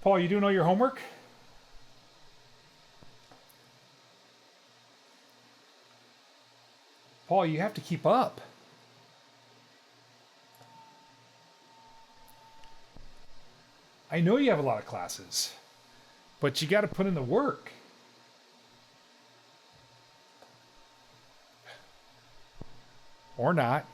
Paul, you doing all your homework? Paul, you have to keep up. I know you have a lot of classes, but you got to put in the work. Or not.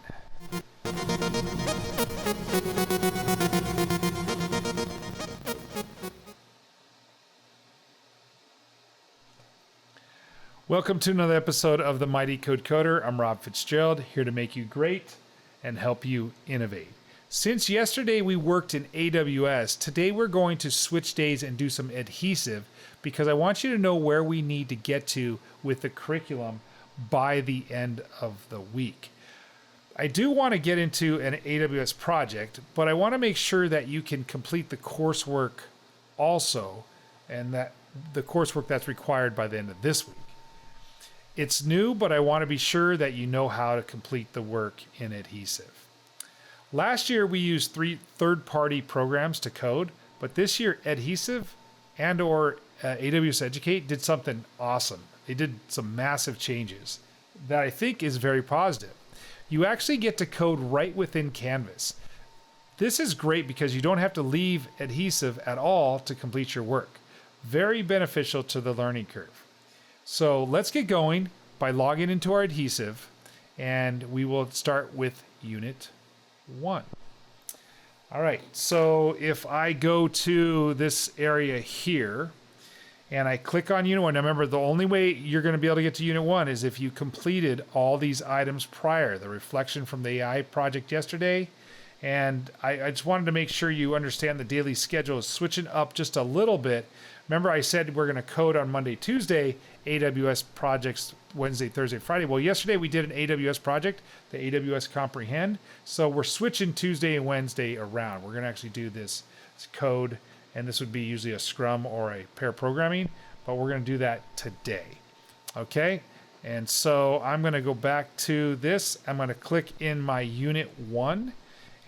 Welcome to another episode of the Mighty Code Coder. I'm Rob Fitzgerald, here to make you great and help you innovate. Since yesterday we worked in AWS, today we're going to switch days and do some adhesive because I want you to know where we need to get to with the curriculum by the end of the week. I do want to get into an AWS project, but I want to make sure that you can complete the coursework also, and that the coursework that's required by the end of this week. It's new, but I want to be sure that you know how to complete the work in adhesive. Last year, we used 3 third-party programs to code, but this year, Edhesive and AWS Educate did something awesome. They did some massive changes that I think is very positive. You actually get to code right within Canvas. This is great because you don't have to leave Adhesive at all to complete your work. Very beneficial to the learning curve. So let's get going by logging into our Adhesive, and we will start with Unit 1. All right, so if I go to this area here and I click on Unit 1, now remember the only way you're going to be able to get to Unit 1 is if you completed all these items prior, the reflection from the AI project yesterday. And I just wanted to make sure you understand the daily schedule is switching up just a little bit. Remember I said we're going to code on Monday, Tuesday, AWS projects Wednesday, Thursday, Friday. Well, yesterday we did an AWS project, the AWS Comprehend. So we're switching Tuesday and Wednesday around. We're going to actually do this code, and this would be usually a Scrum or a pair programming, but we're going to do that today. Okay? And so I'm going to go back to this. I'm going to click in my Unit 1.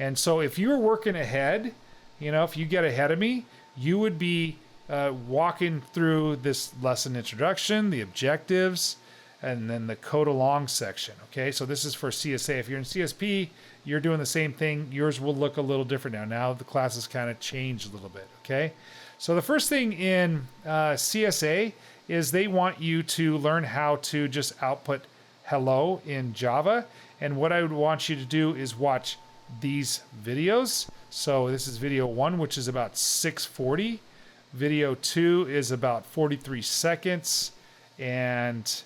And so if you were working ahead, if you get ahead of me, you would be walking through this lesson introduction, the objectives, and then the code along section. Okay, so this is for CSA. If you're in CSP, you're doing the same thing. Yours will look a little different now. Now the class has kind of changed a little bit. Okay, so the first thing in CSA is they want you to learn how to just output hello in Java. And what I would want you to do is watch these videos. So this is video 1, which is about 6:40. Video 2 is about 43 seconds. And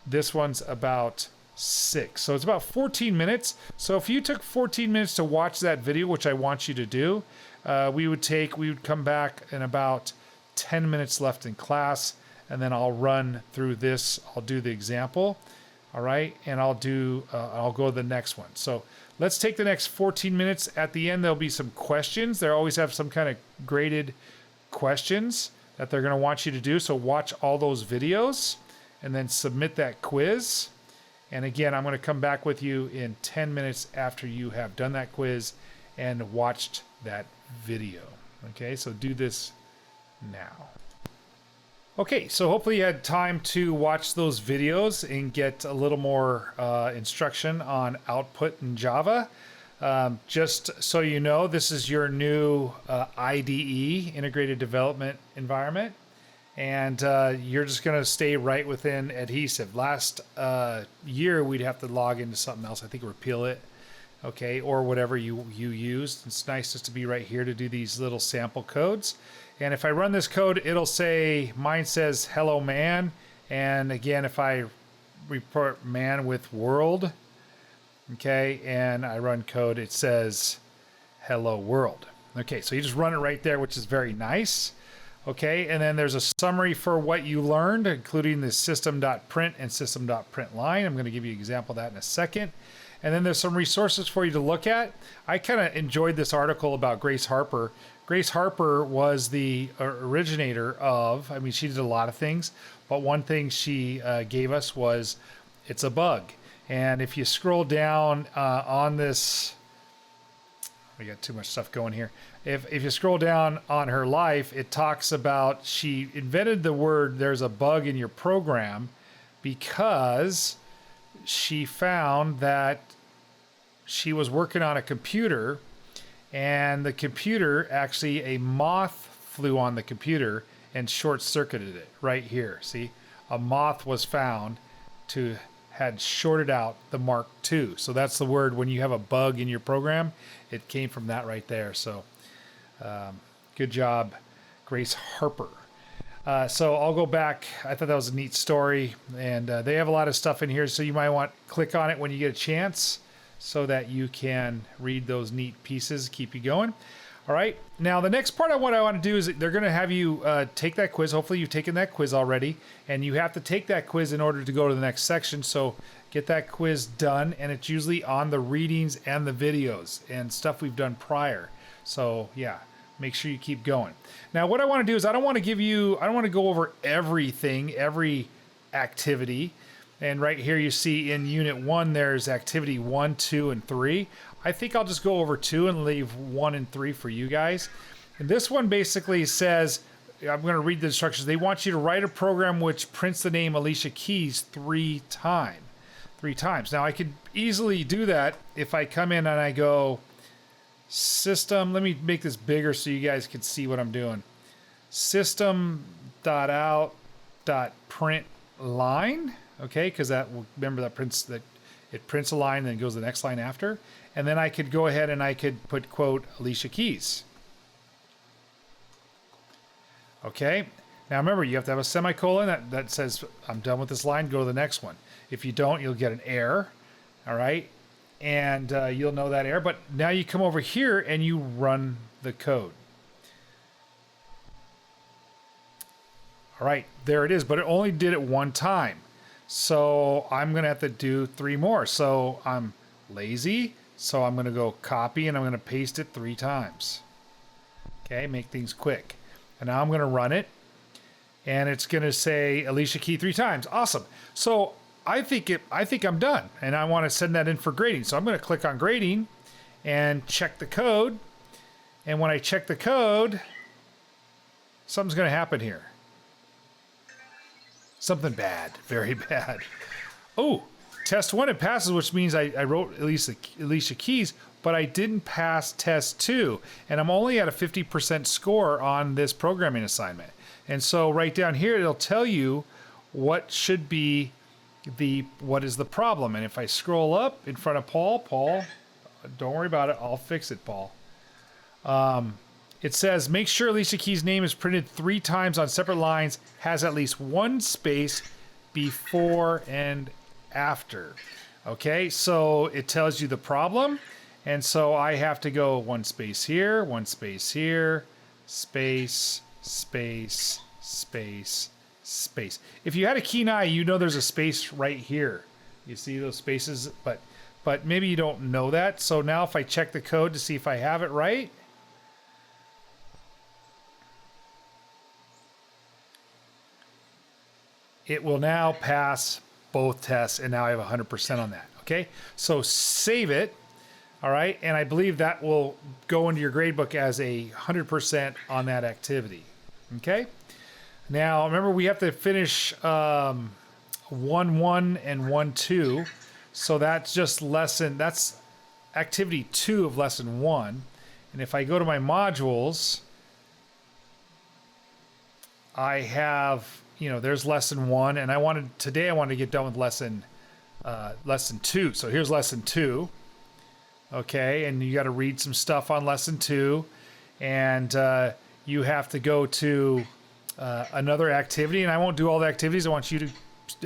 this one's about 6. So it's about 14 minutes. So if you took 14 minutes to watch that video, which I want you to do, we would come back in about 10 minutes left in class, and then I'll run through this. I'll do the example. All right, and I'll go to the next one. So let's take the next 14 minutes. At the end, there'll be some questions. They always have some kind of graded questions that they're going to want you to do. So watch all those videos and then submit that quiz. And again, I'm going to come back with you in 10 minutes after you have done that quiz and watched that video. Okay, so do this now. Okay, so hopefully you had time to watch those videos and get a little more instruction on output in Java. Just so you know, this is your new IDE, Integrated Development Environment, and you're just going to stay right within Adhesive. Last year, we'd have to log into something else. I think Repeal It, okay, or whatever you used. It's nice just to be right here to do these little sample codes. And if I run this code, it'll say, mine says hello man. And again, if I report man with world, okay, and I run code, it says hello world. Okay, so you just run it right there, which is very nice. Okay, and then there's a summary for what you learned, including the system.print and system.println. I'm going to give you an example of that in a second. And then there's some resources for you to look at. I kind of enjoyed this article about Grace Harper. Grace Harper was the originator of, she did a lot of things, but one thing she gave us was, it's a bug. And if you scroll down on this We got too much stuff going here. If you scroll down on her life, it talks about she invented the word "there's a bug in your program" because she found that she was working on a computer, and the computer, actually a moth flew on the computer and short-circuited it right here. See, a moth was found to had shorted out the Mark II. So that's the word when you have a bug in your program. It came from that right there. So good job, Grace Harper. So I'll go back. I thought that was a neat story, and they have a lot of stuff in here, so you might want to click on it when you get a chance so that you can read those neat pieces, keep you going. All right. Now, the next part of what I want to do is they're going to have you take that quiz. Hopefully you've taken that quiz already, and you have to take that quiz in order to go to the next section. So get that quiz done, and it's usually on the readings and the videos and stuff we've done prior. So yeah, make sure you keep going. Now, what I want to do is I don't want to go over everything, every activity. And right here you see in Unit 1, there's activity 1, 2, and 3. I think I'll just go over 2 and leave 1 and 3 for you guys. And this one basically says, I'm going to read the instructions. They want you to write a program which prints the name Alicia Keys 3 times. Now, I could easily do that if I come in and I go system. Let me make this bigger so you guys can see what I'm doing. System.out.println. Okay, because remember that it prints a line and then goes to the next line after. And then I could go ahead and I could put, quote, Alicia Keys. Okay, now remember, you have to have a semicolon that says, I'm done with this line, go to the next one. If you don't, you'll get an error, all right? And you'll know that error. But now you come over here and you run the code. All right, there it is, but it only did it one time. So I'm going to have to do 3 more. So I'm lazy. So I'm going to go copy and I'm going to paste it 3 times. Okay, make things quick. And now I'm going to run it. And it's going to say Alicia Key 3 times. Awesome. So I think I'm done. And I want to send that in for grading. So I'm going to click on grading and check the code. And when I check the code, something's going to happen here. Something bad, very bad. Oh, test 1, it passes, which means I wrote Alicia Keys, but I didn't pass test 2. And I'm only at a 50% score on this programming assignment. And so right down here, it'll tell you what should be what is the problem. And if I scroll up in front of Paul, don't worry about it. I'll fix it, Paul. It says, make sure Alicia Key's name is printed 3 times on separate lines, has at least 1 space before and after. Okay, so it tells you the problem. And so I have to go 1 space here, 1 space here, space, space, space, space. If you had a keen eye, you know there's a space right here. You see those spaces, but maybe you don't know that. So now if I check the code to see if I have it right, it will now pass both tests, and now I have 100% on that, okay? So save it, all right? And I believe that will go into your gradebook as 100% on that activity, okay? Now, remember, we have to finish 1-1 and 1-2, so that's just that's activity 2 of lesson 1. And if I go to my modules, I have... there's lesson 1, and today I wanted to get done with lesson 2. So here's lesson 2. Okay, and you got to read some stuff on lesson 2, and you have to go to another activity, and I won't do all the activities. I want you to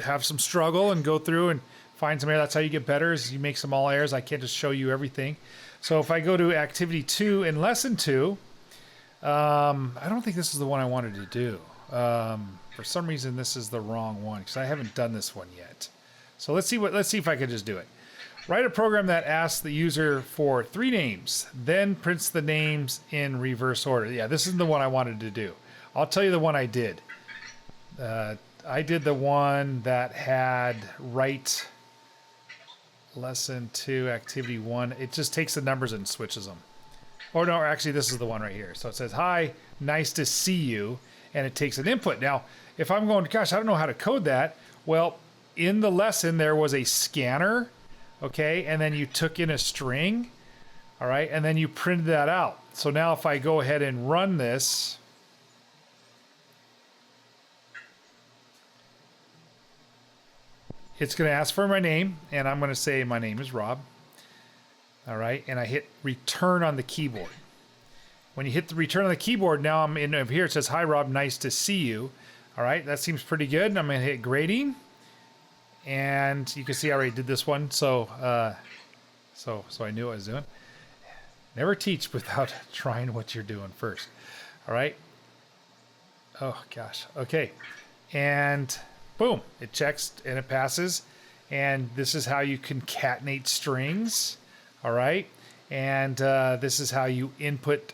have some struggle and go through and find some errors. That's how you get better, is you make some all errors. I can't just show you everything. So if I go to activity 2 in lesson 2, I don't think this is the one I wanted to do. For some reason, this is the wrong one because I haven't done this one yet. So let's see if I can just do it. Write a program that asks the user for 3 names, then prints the names in reverse order. Yeah, this isn't the one I wanted to do. I'll tell you the one I did. I did the one that had write lesson 2, activity 1. It just takes the numbers and switches them. Or no, actually, this is the one right here. So it says, hi, nice to see you. And it takes an input. Now, if I'm going, gosh, I don't know how to code that. Well, in the lesson, there was a scanner, okay? And then you took in a string, all right? And then you printed that out. So now if I go ahead and run this, it's going to ask for my name, and I'm going to say my name is Rob. All right, and I hit return on the keyboard. When you hit the return on the keyboard, now I'm in over here. It says, hi, Rob, nice to see you. All right, that seems pretty good. I'm going to hit grading. And you can see I already did this one. So I knew what I was doing. Never teach without trying what you're doing first. All right. Oh, gosh. Okay. And boom, it checks and it passes. And this is how you concatenate strings. All right. And this is how you input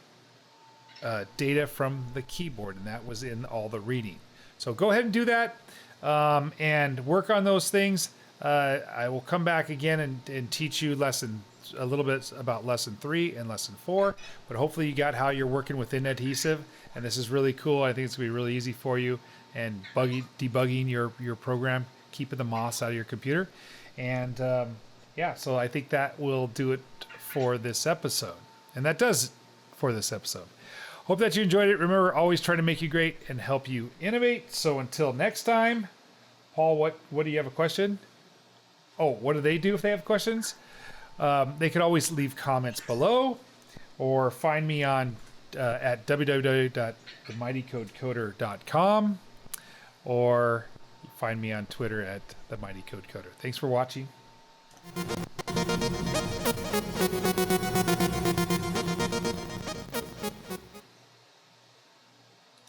data from the keyboard. And that was in all the reading. So go ahead and do that and work on those things. I will come back again and teach you a little bit about lesson 3 and lesson 4. But hopefully you got how you're working within Edhesive. And this is really cool. I think it's going to be really easy for you. And debugging your program, keeping the moss out of your computer. And yeah, so I think that will do it for this episode. And that does it for this episode. Hope that you enjoyed it. Remember, always try to make you great and help you innovate. So until next time, Paul, what do you have a question? Oh, what do they do if they have questions? They could always leave comments below or find me on at www.themightycodecoder.com or find me on Twitter at themightycodecoder. Thanks for watching.